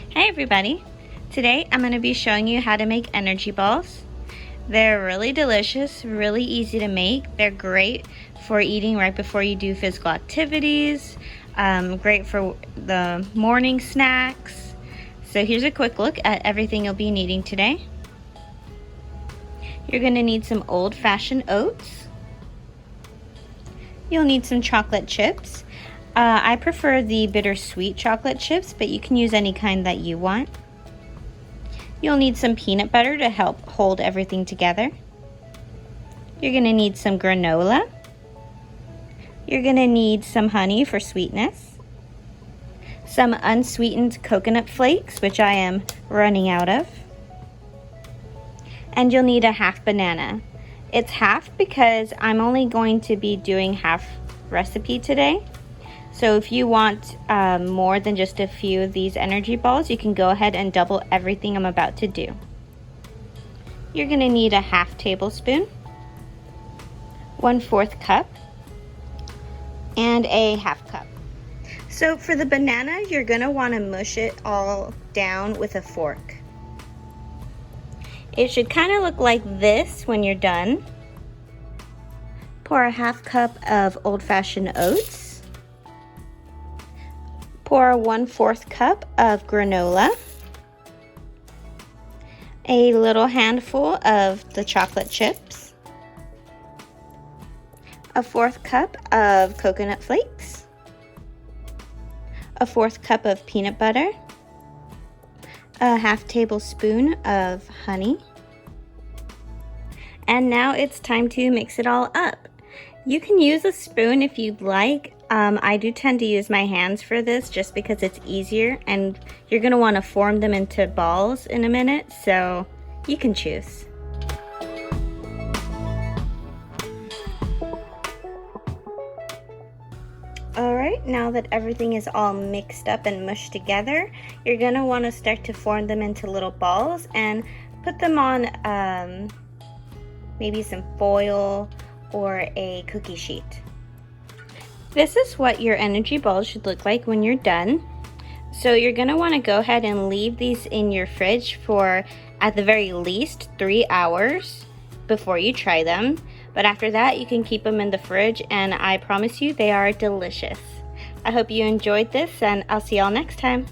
Hey everybody! Today I'm going to be showing you how to make energy balls. They're really delicious, really easy to make. They're great for eating right before you do physical activities, great for the morning snacks. So here's a quick look at everything you'll be needing today. You're going to need some old-fashioned oats. You'll need some chocolate chips. I prefer the bittersweet chocolate chips, but you can use any kind that you want. You'll need some peanut butter to help hold everything together. You're going to need some granola. You're going to need some honey for sweetness. Some unsweetened coconut flakes, which I am running out of. And you'll need a half banana. It's half because I'm only going to be doing half recipe today. So if you want more than just a few of these energy balls, you can go ahead and double everything I'm about to do. You're going to need a half tablespoon, 1/4 cup, and a half cup. So for the banana, you're going to want to mush it all down with a fork. It should kind of look like this when you're done. Pour a half cup of old-fashioned oats. Pour 1/4 cup of granola, a little handful of the chocolate chips, a 1/4 cup of coconut flakes, a 1/4 cup of peanut butter, a half tablespoon of honey, and now it's time to mix it all up. You can use a spoon if you'd like. I do tend to use my hands for this just because it's easier, and you're going to want to form them into balls in a minute, so you can choose. Alright, now that everything is all mixed up and mushed together, you're going to want to start to form them into little balls and put them on maybe some foil or a cookie sheet. This is what your energy balls should look like when you're done. So you're going to want to go ahead and leave these in your fridge for at the very least 3 hours before you try them. But after that, you can keep them in the fridge, and I promise you they are delicious. I hope you enjoyed this, and I'll see y'all next time.